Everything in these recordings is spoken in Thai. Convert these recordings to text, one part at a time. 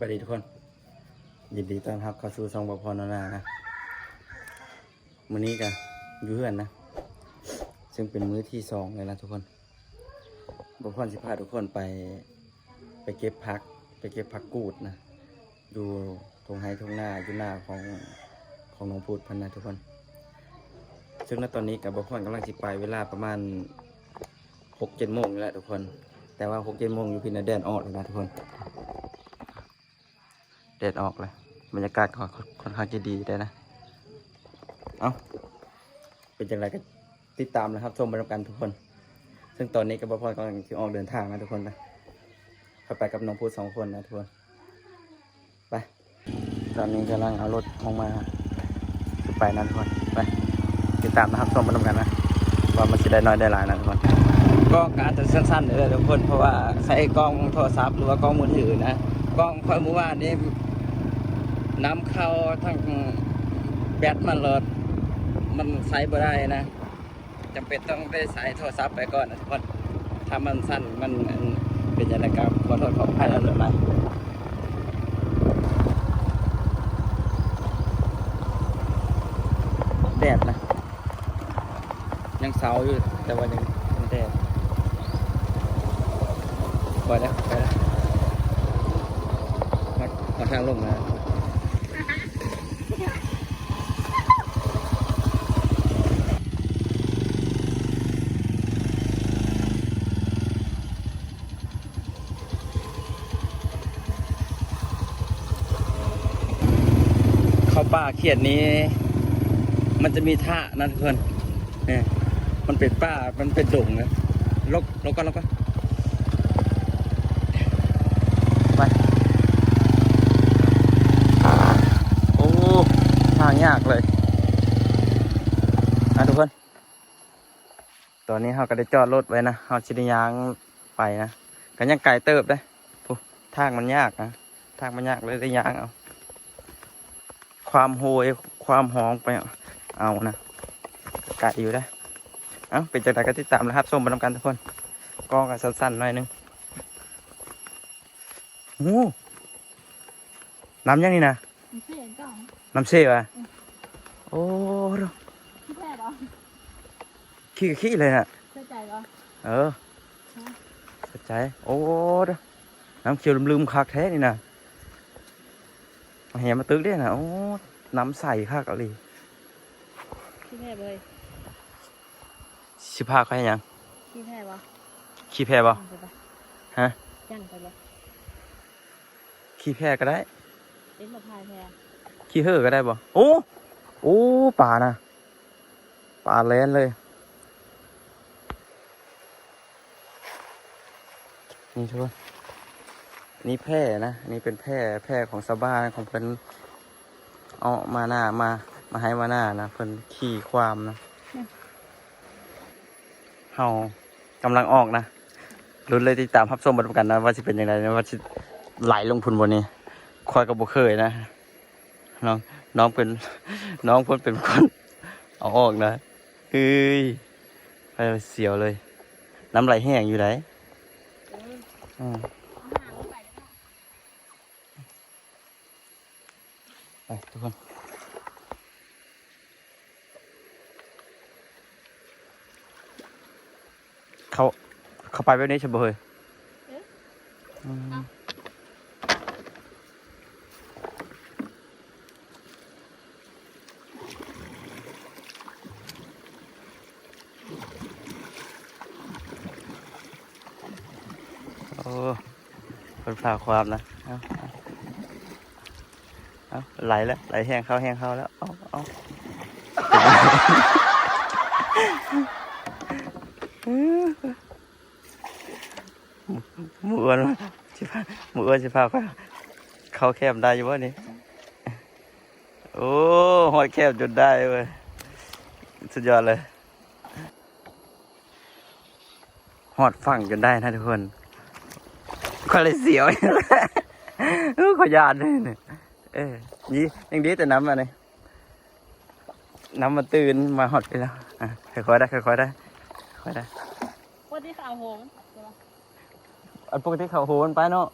ายดีทุกคนยินดีต้อนรับเข้าสู่ช่องบพรนานะมื้อนี้กันอยู่เฮือนนะซึ่งเป็นมื้อที่2เลยนะทุกคนบพรสิพาทุกคนไปเก็บผักกูดนะอยู่ทงไฮทงหน้าอยู่หน้าของน้องพูดพันนะทุกคนซึ่งณตอนนี้กับบพรกำลังสิไปเวลาประมาณ 6-7 โมงแล้วทุกคนแต่ว่า 6-7 โมงอยู่พี่นะแดดออกเลยนะทุกคนแดดออกเลยบรรยากาศค่อนข้างจะดีได้นะเอาเป็นอย่างไรก็ติดตามนะครับชมบรรยากาศทุกคนซึ่งตอนนี้กับบพรกำลังจะออกเดินทางนะทุกคนนะไปกับน้องพูด2 คนนะทุกคนไปตอนนี้กำลังเอารถออกมาไปนะทุกคนไปติดตามนะครับชมบรรยากาศนะว่ามันจะได้น้อยได้หลายนะทุกคนก็การจะสั้นๆเลยทุกคนเพราะว่าใช้กล้องโทรศัพท์หรือว่ากล้องมือถือนะกล้องค่อยมือว่านี่น้ำเข้าทั้งแบตมันใช้บ่ได้นะจำเป็นต้องได้ใช้โทรศัพท์ไปก่อนนะทุกคนถ้ามันสั้นมันเป็นอย่างไรครับขอโทษขออภัยแล้วเลยนะแดดนะยังเสาอยู่แต่ว่ายังแดดไปแล้วมาทางลงนะเข้าป่าเขียดนี้มันจะมีท่านะทุกคนเนี่ยมันเป็นป่ามันเป็นดงนะลกก็ไปโอ้ทางยากเลยนะทุกคนตอนนี้เราก็ได้จอดรถไว้นะเราชิไดยางไปนะกันยังไกลเติบเลยทางมันยากนะทางมันยากเลยได้ยางเอาความโหยความหอมไปเอานะไกลอยู่ได้เอาเป็นจากไหนก็ติดตามนะครับส้มบรรยากาศทุกคนกล้องกันสั้นๆหน่อยนึงโอ้น้ำยังนี่นะน้ำเชี่ยวโอ้ขี้เลยน่ะเออสนใจโอ้น้ำเขียวลืมคักแท้นี่นะเห็นมาตึกได้นะโอ้น้ำใสคักอะไรขี้แพ้เลยสิพาเขาให้ยังขี้แพ้บ่ขี้แพ้บ่ฮะย่างไปบ่ขี้แพ้ก็ได้เป็นบ่พายแพ้ขี้เห่อก็ได้บ่โอ้ป่านะป่าแลนเลยนี่ทุกคนนี่แพร่นะนี่เป็นแพร่ของชาวบ้านของเพิ่นเอามาหน้ามาให้มาหน้านะเพิ่นขี่ความนะเฮากำลังออกนะลุ้นเลยติดตามรับชมบรรยากาศนะว่าจะเป็นยังไงนะว่าจะไหลลงพุนบนนี้คอยกับบุเคยนะน้องเพิ่นเป็นคนเอาออกนะเฮ้ยไปเสียวเลยน้ำไหลแห้งอยู่ไหนไปทุกคนเขาไปแบบนี้ใช่ไหมเฮ้ยโอ้เป็นพาความนะเอาไหลแล้วไหลแห้งเข้าแล้วเอาหมูอ้วนสิพาเขาแคบได้อยู่วะนี่โอ้หอยแคบจนได้เว้ยสุดยอดเลยหอดฝั่งจนได้นะทุกคนก็เลยเสียวขอยานเลยเนี่ยนี่ยังดีแต่น้ำมาเนี่ยน้ำมันตื่นมาหอดไปแล้วค่อยๆได้ปกติข่าวโหงปกติเขาโหนไปเนาะ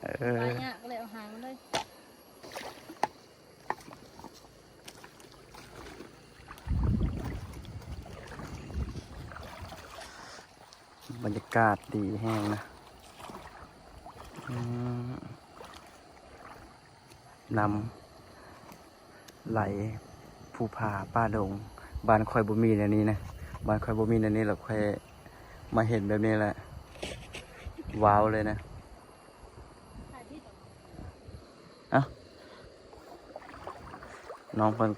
เอ ปลา อ เนี่ยก็เลยเอาหางมันเลย บรรยากาศดีแห้งนะอืมนำไหลภูผาป่าดงบ้านคอยบ่มีในนี้นะบ้านคอยบ่มีในนี้เราค่อยมาเห็นแบบนี้แหละว้าวเลยนะ ถ่ายที่ต่อ เอ้าน้องเพิ่น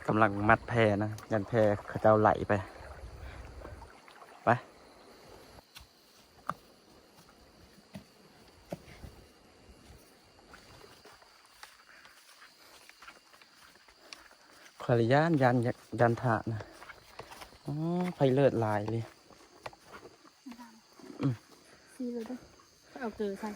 กำลังมัดแพนะยันแพเขาเจ้าไหลไปไปขออนุญาตยันถะนะอ๋อไฟเลิศลายเลย ซีเลยด้วยเอาเกลือใส่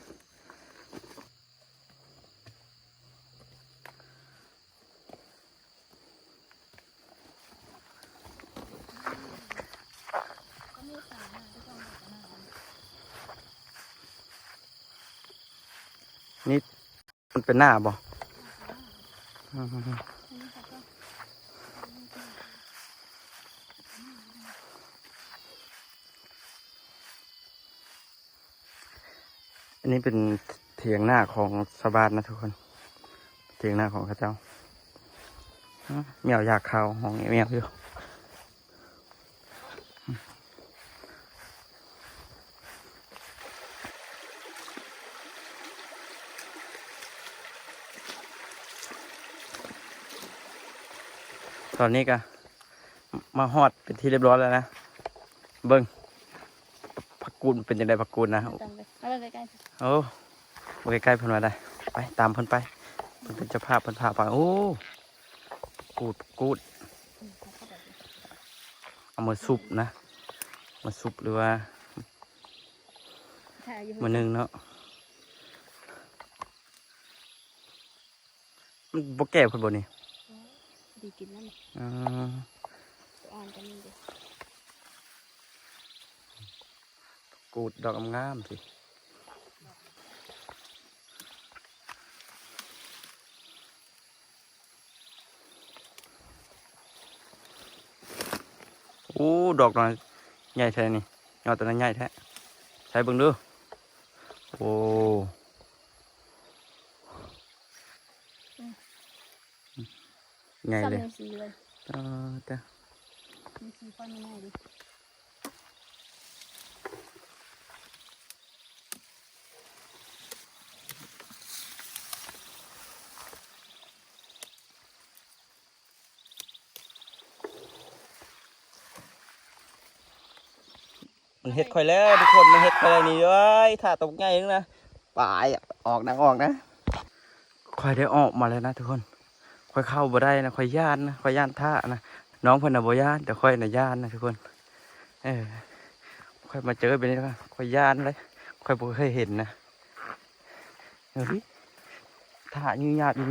ก็มีสารที่ต้องหาหน้า นี่มันเป็นหน้าบ่อืม อันนี้เขาก็ อันนี้เป็นเถียงหน้าของชาวบ้านนะทุกคนเถียงหน้าของเขาเจ้าแมวอยากเข้าห้องแมวอยู่ตอนนี้ก็มาฮอดเป็นที่เรียบร้อยแล้วนะเบิ้งผักกูดเป็นยังไงผักกูดนะ จำเลยเอาเลยใกล้ โอ้บใกล้ๆเพิ่นมาได้ไปตามเพิ่นไปเพิ่นเป็นเจ้าภาพเพิ่นพาไปโอ้กูด ๆ เอามาซุปนะมาซุปหรือว่า ถ่ายอยู่ มานึ่งเนาะมันบ่แก่เพิ่นบ่นี่ ดีกินนั่น อ่า อ่อนกันนี่เดียว กูดดอกงามๆสิโอ้ดอกน้อยใหญ่แท้นี่ยอดตัวนั้นใหญ่แท้ใช้เบิ่งดูโอ้ใหญ่เลย ซ้ำในสีเลย แต่ มีสีฟ้าง่ายๆดิ มันเฮ็ดค่อยแล้วทุกคนมันเฮ็ดค่อยแล้วนี่เอ้ยถ้าตกง่ายนึงนะปลายออกนะค่อยได้ออกมาแล้วนะทุกคนค่อยเข้าบ่ได้นะค่อยย่านนะค่อยย่านท่านะน้องเพิ่นน่ะบ่ย่านแต่ค่อยน่ะย่านนะทุกคนค่อยมาเจอแบบนี้แล้วค่อยย่านเลยค่อยบ่เคยเห็นนะเฮ้ยท่ายุ่งยากอยู่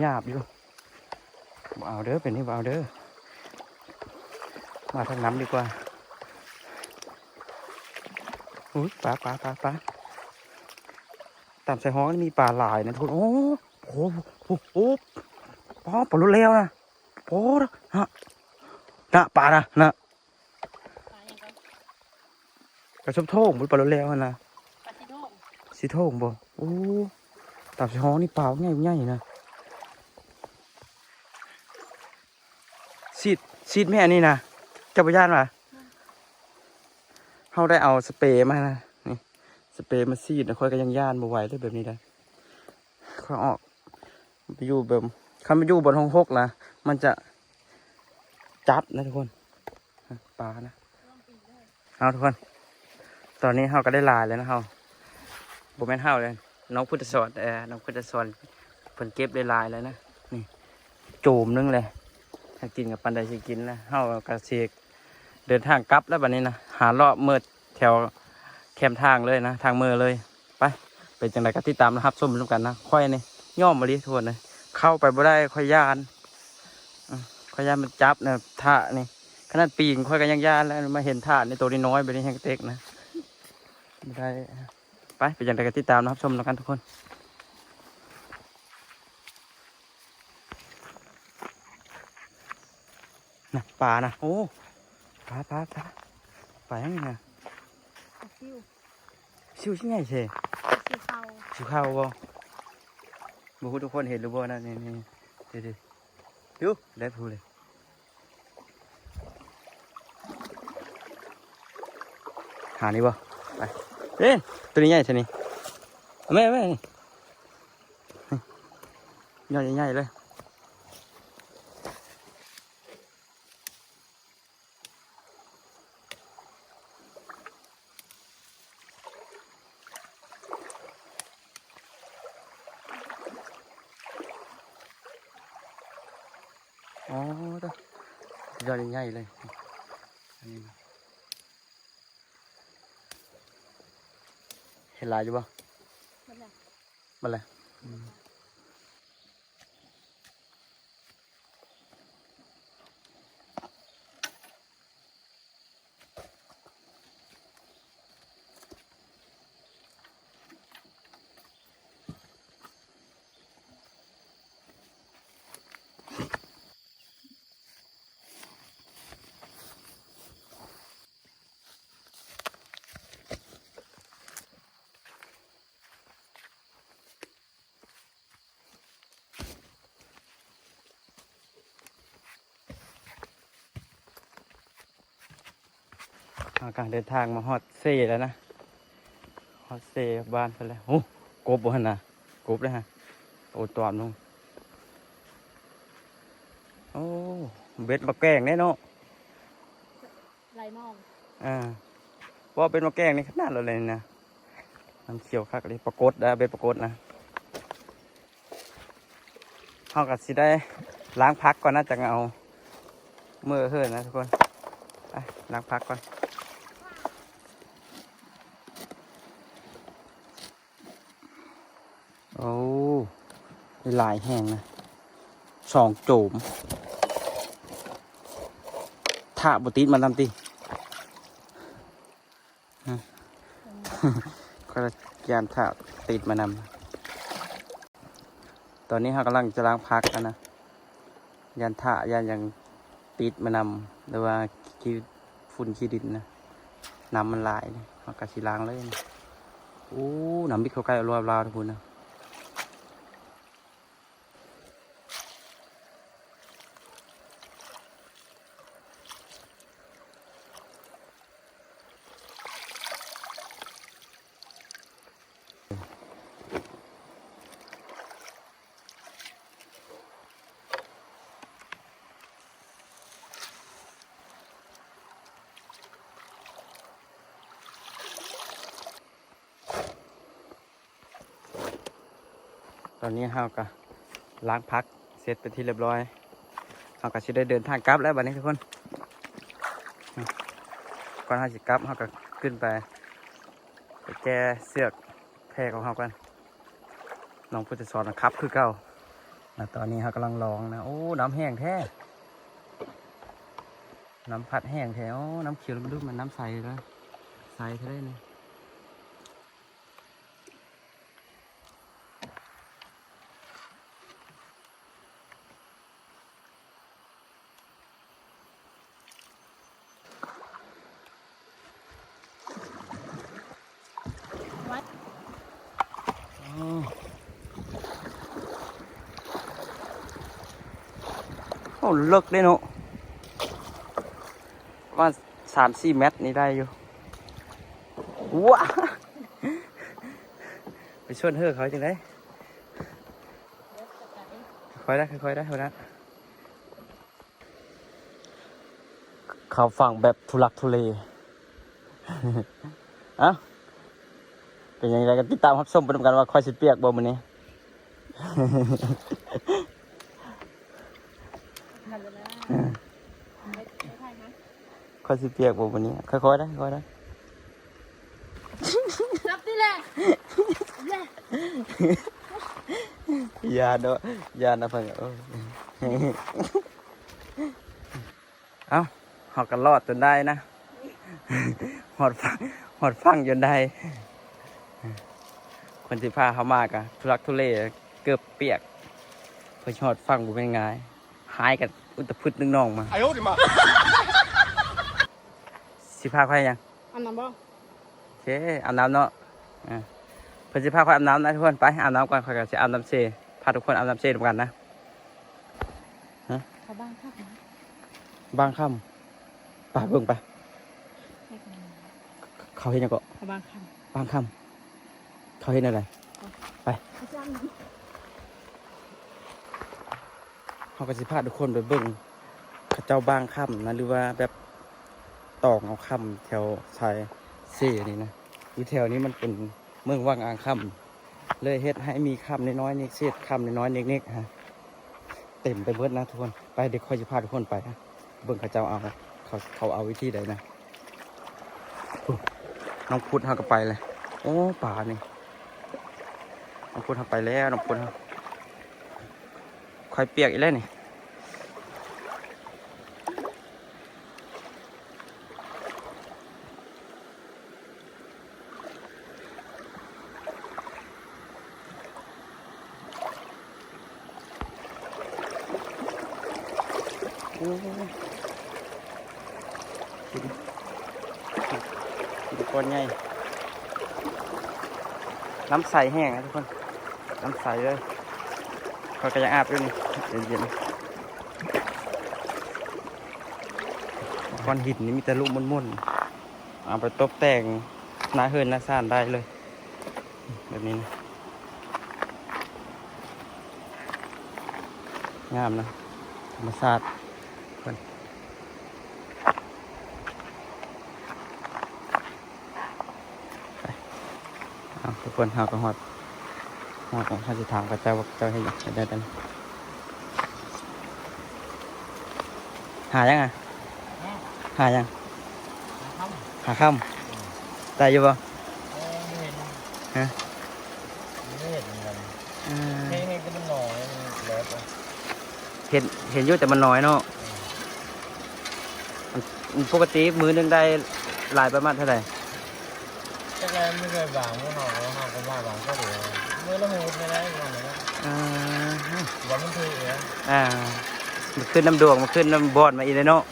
บ่เอาเด้อเป็นนี่บ่เอาเด้อมาทางน้ำดีกว่าอุ้ยปลาตามใส่ห้องนี่มีปลาหลายนะทุกคนโอ้โหปลาปลาลุแล้วนะโอ้นะปลานะ ปลาอย่างก็ กระชบโท่งมันปลาลุแล้วนะ ปลาชิโร่ สีโท่งบ่โอ้ตามใส่ห้องนี่ปลาง่ายนะซีดแม่นี่นะเจ้าพญานมาเขาได้เอาสเปรย์มานะนี่สเปรย์มาซีดนะค่อยก็ยังย่านมาไหวเลยแบบนี้ได้ค่อยออกไปอยู่แบบคำไปอยู่บนห้องหกนะมันจะจับนะทุกคนปลานะเอาทุกคนตอนนี้เขาก็ได้ลายแล้วนะเขาโบแมนเฮาเลยน้องพุทธสอนน้องพุทธสอนเพิ่นเก็บได้ลายแล้วนะนี่โจมนึงเลยถ้ากินกับปันไดสิกินนะเฮากระเสกเดินทางกลับแล้วบัดนี้นะหาเลาะเมิดแถวแคมทางเลยนะทางมือเลยไปเป็นจังไรก็ติดตามนะครับส้มร่วมกันนะค่อยนี่ย่อมมาดิทวนเลยเข้าไปบ่ได้ค่อยย่านมันจับนะท่านี่ขนาดปีนค่อยก็ยังย่านแล้วมาเห็นท่าในตัวนี้น้อยไปนี่แห้งเต็กนะไม่ได้ไปเป็นจังไรก็ติดตามนะครับชมแล้วกันทุกคน น่ะปลานะโอ้ปลาปลายังไงนะ ซิว ชิวชิไงเช่ ซิวเขา ชิวข้าวบ่บุคทุกคนเห็นหรือบ่นะนี่ดูได้พูเลยหานี่บ่ไปเล่นตัวนี้ใหญ่ใช่นี่แม่นี่ใหญ่เลยอ๋อตัวยอดใหญ่เลยอันนี้นะเห็นลายอยู่บ่ มันแหละ มาเลยการเดินทางมาฮอดเซ่แล้วนะฮอดเซ่บ้านไปแล้วโอ้กบบ่หันนะกบเลยฮะโอ้ตอมลงโอ้เบ็ดมาแกล้งแน่เนาะ ไหลมอง ว่าเป็นมาแกล้งนี่ขนาดเราเลยนะมันเขียวคักเลยปรากฏนะเบ็ดปรากฏนะเขากัดสิได้ล้างพักก่อนนะจะเอาเมื่อเฮิรนนะทุกคนไปล้างพักก่อนโอ้หลายแห้งนะ2 โจมถ้าบุติดมันทำตีก็ยานถ้าติดมานำตอนนี้เรากำลังจะล้างพักกันนะยานท่ายานยังติดมานำหรือว่าขี้ฝุ่นขี้ดินนะน้ำมันลายนะเรากระสีล้างเลยนะโอ้น้ำบิ๊กเขาใกล้รวบราวทุกคนนะตอนนี้เราก็ล้างพักเสร็จไปนที่เรียบร้อยเราก็จะได้เดินทางกลับแล้วบัดนี้ทุกคนก่อนเราจะกลับเราก็ขึ้นไปแก้เสือกแพรของเรากันน้องพุทธสอนนะครับคือเก่าตอนนี้เรากำลังลองนะโอ้น้ำแห้งแท้น้ำพัดแห้งแท้โอ้น้ำเขียวมันดูมันน้ำใสแล้วใสเท่าไรเนี่ยโอ้เลิกเลยเนาะว่า3-4 เมตรนี่ได้อยู่ว้าไปชวนเธอเขาจังไดค่อยได้เขาฟังแบบทุลักทุเลเอ้าเป็นยังไงกันติดตามรับชมไปด้วยกันว่าค่อยสิเปียกบ่มื้อนี้ ทำไปแล้วไม่ใช่นะ ค่อยสิเปียกบ่มื้อนี้ค่อยๆได้จับดิแหละแหละ อย่าเด้ออย่านะเพิ่นเอ้าเฮาก็รอดจนได้นะหอดฟังจนได้คนที่พาเขามากะทุลักทุเลเกือบเปียกเพื่อหอดฟังบ่เป็นไงหายกัน อุตพืชนึงน้องมา哎呦我的妈！ สิพาใครยัง อันนั้นบ่ โอเคอาบน้ำเนาะเพื่อนสิพาใครอาบน้ำนะทุกคนไปอาบน้ำก่อนใครก็จะอาบน้ำเชพาทุกคนอาบน้ำเชด้วยกันนะ เขาบ้างครับนะ บางค่ำไปเบิ่งไป ให้กัน เขาเห็นยังก็ เขาบ้างครับ บางค่ำเขาเห็นอะไรไป เขาจ้างนั้น เขาก็สิพาทุกคนไปเบิ่งเขาเจ้าบางค่ำนะหรือว่าแบบตอกเอาค่ำแถวชายเซ่นี่นะอยู่แถวนี้มันเป็นเมืองว่างอ่างค่ำเลยเฮ็ดให้มีค่ำน้อยๆนิดเศษค่ำน้อยๆนิดๆฮะเต็มไปเบิดนะทุกคนไปเด็กคอยจะพาทุกคนไปนะเบิ่งเขาเจ้าเอาเขาเอาวิธีใดนะน้องพุทธเขาก็ไปเลยโอ้ป่านี่น้องพุทธเขาไปแล้วน้องพุทธเขาคอยเปียกอีกแล้วนี่โอ้กินก้อนใหญ่น้ำใสแห้งนะทุกคนน้ำใสเลยเขาก็ยังอาบด้วยนี่เย็นๆก้อนหินนี่มีแต่ลูกม่วนๆเอาไปตบแต่งหน้าเฮินหน้าซ่านได้เลยแบบนี้นะงามนะธรรมชาติทุกคนหาก็หอดของข้าจะถามกับเจ้าว่าเจ้าให้อยากได้ดันหายังไงหายังหาค่ำได้อยู่ป่ะฮะเห็นอยู่แต่มันน้อยเนาะปกติมื้อนึงได้หลายประมาณเท่าไหร่这个那个网不好，我骂网这里，没那么没来往那个，我们可以的。มันขึ้นน้ำดวงมันขึ้นน้ำบอดมาอีกเลยเนาะ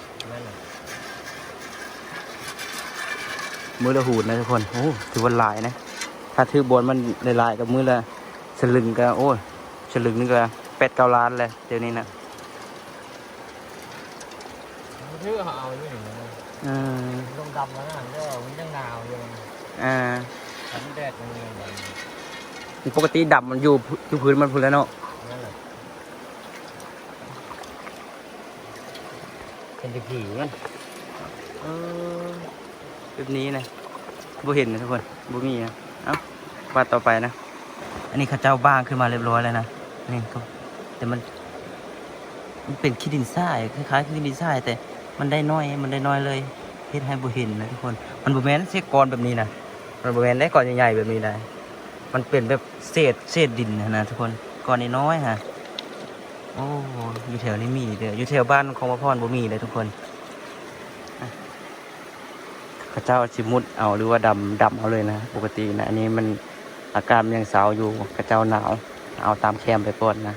มือละหูดนะทุกคนโอ้ถือว่าหลายนะถ้าถือบอลมันหลายๆกับมือละสลึงก็โอ้สลึงนึงก็8-9 ล้านเลยเดี๋ยวนี้นะถือเขาเอาอยู่นี่ลงดำแล้วนะก็มันยังหนาวอยู่มันแดดมันยัง ปกติดำมันอยู่พื้นมันพื้นแล้วเนาะเป็นผีมันแบบนี้นะบ่เห็นนะทุกคนบ่มีนะเอ้าว่าต่อไปนะอันนี้ข้าเจ้าบ้างขึ้นมาเรียบร้อยแล้วนะนี่ก็แต่มันเป็นขี้ดินทรายคล้ายๆขี้ดินทรายแต่มันได้น้อยเลยเฮ็ดให้บ่เห็นนะทุกคนมันบ่แม่นเศษก้อนแบบนี้นะมันบ่แม่นได้ก้อนใหญ่ๆแบบนี้ได้มันเป็นแบบเศษดินนะทุกคนก้อนน้อยๆฮะโอ้อยู่แถวนี้มีเด้ออยู่แถวบ้านของพ่อพรบ่มีเลยทุกคนข้าเจ้าสิมุดเอาหรือว่าดำเอาเลยนะปกตินะอันนี้มันอากาศยังสาวอยู่ข้าเจ้าหนาวเอาตามแคมไปก่อนนะ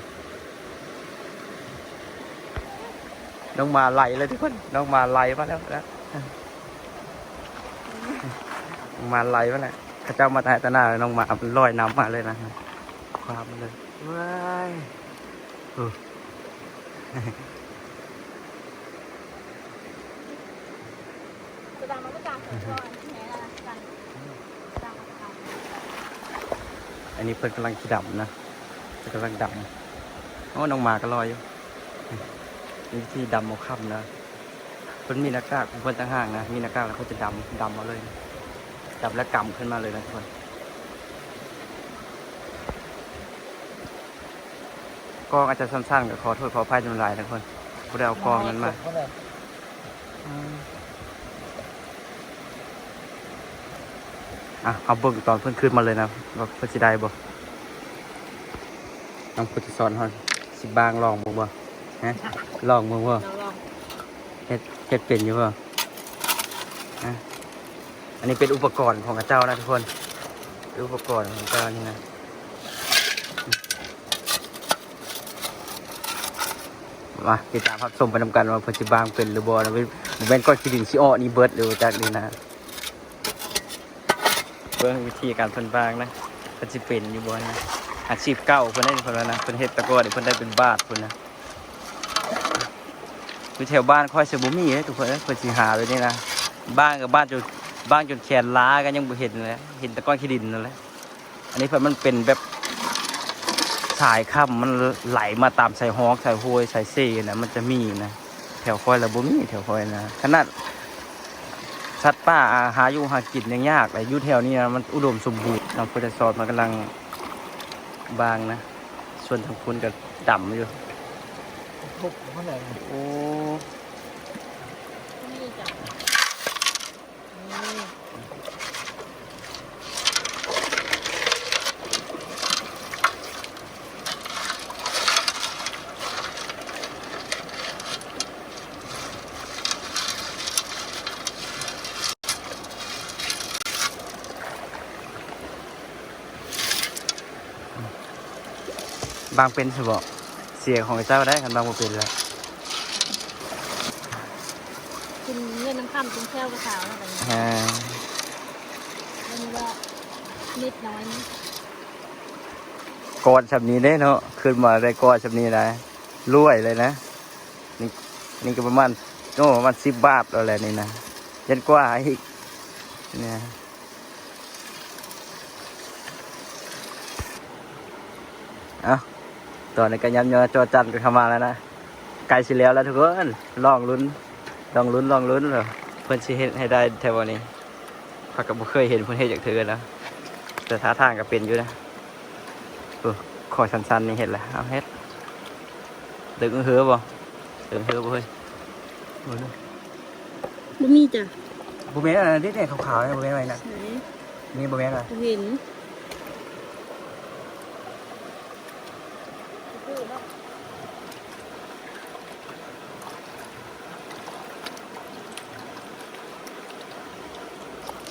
น้องมาไหลเลยทุกคนน้องมาไหลมาแล้วน้องมาไหลมาแล้วข้าเจ้ามาถ่ายตาหน้าน้องมาลอยน้ำมาเลยนะความมันเลยว้ายจะดังมันก็ดังก่อนแหน่ละกันดังมัน อันนี้เพิ่นกำลังขี้ดำนะเพิ่นกำลังดำโอ้น้องมาก็ลอยอยู่นี่ที่ดำเอาค่ำนะเพิ่นมีหน้ากากเพิ่นต่างหากนะมีหน้ากากแล้วเพิ่นจะดำมาเลยดำแล้วกำขึ้นมาเลยนะทุกคนกองอาจจะสั้นๆก็ขอโทษขออภัยจำหลายนะทุกคนผู้ใดเอากองนั้นมาเอาเบิ่งตอนเพิ่นขึ้นมาเลยนะว่าเพิ่นสิได้บ่น้องพุทธสอนเฮาสิบางลองบ่ฮะลองบ่เฮ็ดเป็นอยู่บ่ฮะอันนี้เป็นอุปกรณ์ของข้าเจ้านะทุกคนอุปกรณ์ของเจ้านี่นะ มาติดตามรับชมไปนำกันว่าเพิ่นสิบางเป็นหรือบ่นะบ่แม่นก้อนขี้ดินสิอ้อนี่เบิดหรือจักนี่นะเบิ่งวิธีการเพิ่นบางนะเพิ่นสิเป็นอยู่บ่นะอาชีพเก่าเพิ่นได้เพิ่นว่านะเพิ่นเฮ็ดแตะกอนนี่เพิ่นได้เป็นบาทเพิ่นนะอยู่แถวบ้านค่อยสิบ่มีเด้ทุกคนเอ้ยเพิ่นสิหาไว้นี่นะบ้านกับบ้านจนแขนล้ากันยังบ่เห็นเลยเห็นแตะกอนขี้ดินนั่นแหละอันนี้เพิ่นมันเป็นแบบสายค่ำมันไหลมาตามสายฮอกสายห้วยสายเซ่นะมันจะมีนะแถวคอยละบ่มีแถวคอยนะขนาดสัตว์ป่าหาอยู่หากินยังยากเลยอยู่แถวนี้นะมันอุดมสมบูรณ์น้ำพุทธสอดมันกำลังบางนะส่วนทางคุณก็ดำอยู่ ทุกเท่าไหร่ โอ้ นี่จ้ะ บางเป็นใช่บ่เสียของเจ้าได้กันบางบ่เป็นแล้ว กินเงินน้ำข้ามกินแค่กระขาวนะแบบนี้ อ่า แล้วนี่ว่านิดน้อยนี่ กอดแบบนี้ได้เนาะขึ้นมาได้กอดแบบนี้ได้รวยเลยนะนี่ก็ประมาณประมาณ10 บาทแล้วแหละนี่นะยันกว่าอีกเนี่ยเอาตอนนี้ก็ย้ำยอจอจันก็เข้ามาแล้วนะใกล้สิแล้วทุกคนลองลุ้นเหรอเพิ่นสิเฮ็ดให้ได้แถวนี้ข้าก็บ่เคยเห็นเพิ่นเฮ็ดจากเธอนะแต่ท่าทางก็เป็นอยู่นะขอสั้นๆนี่เห็นแหละเอาเฮ็ดดึงเหือบ่ดึงเหือบ่เฮ้ย บ่มีจ้ะ บ่แม่นอะไรนี่เนี่ยขาวๆนี่บ่แม่นอะไรนะ ไหน นี่บ่แม่นอะไร เห็น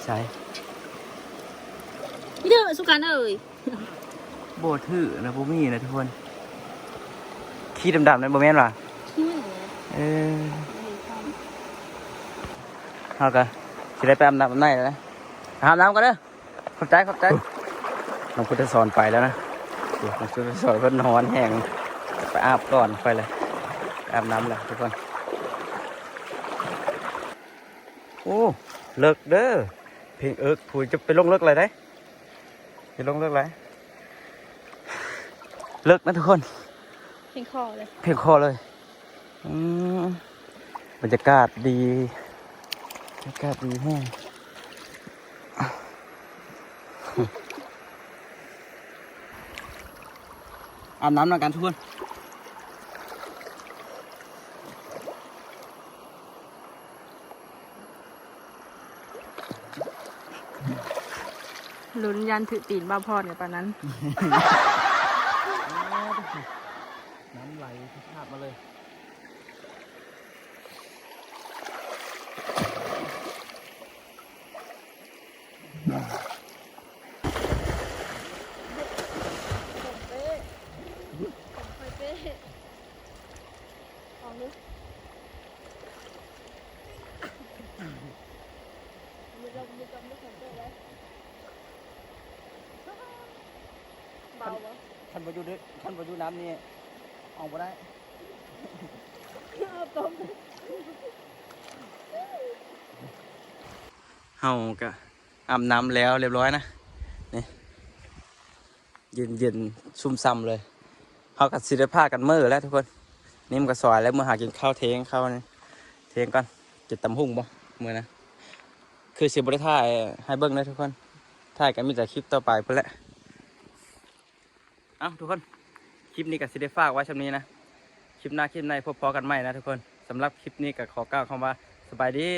ใช่ นี่เด้อสุการเอ้ย บ่ถือนะบ่มีนะทุกคนขี้ดำๆนั่นบ่แม่นว่ะ ขี้เหรอ เออ เห็นความ เฮาก็สิได้ไปอาบน้ำในแล้วนะอาบน้ำก่อนเด้อขอบใจน้องพุทธสอนไปแล้วนะน้องพุทธสอนเพิ่นนอนแห้งไปอาบก่อนไปเลยอาบน้ำแล้วทุกคนโอ้เลิกเด้อเพลงผู้จะไปลงเลิกอะไรได้จะลงเลิกอะไรเลิกนะทุกคน เห็นคอเลย เพียงคอเลยบรรยากาศดีแห้งอาบน้ำหน่อยกันทุกคน ลุ้นยันถือตีนบ้าพอเนี่ยตอนนั้น น้ำไหลที่ภาพมาเลยท่านประยุทธ์น้ำนี่ออกมาได้เฮากะอาบน้ำแล้วเรียบร้อยนะนี่เย็นซุ่มซ้ำเลยเฮากับศิลปะกันเมื่อแล้วทุกคนนี่มันก็สวยแล้วเมื่อหากินข้าวเทงข้าวนี่เทงก่อนจะตำหุ่งบ่เมื่อนะคือเสียบริถ่ายให้เบิ้งนะทุกคนถ่ายกันมีแต่คลิปต่อไปเพื่อแหละเอ้าทุกคนคลิปนี้กับศิลปะไว้ช่วนี้นะคลิปหน้าคลิปในพบพอกันใหม่นะทุกคนสำหรับคลิปนี้ก็ขอกล่าวคำว่าสบายดี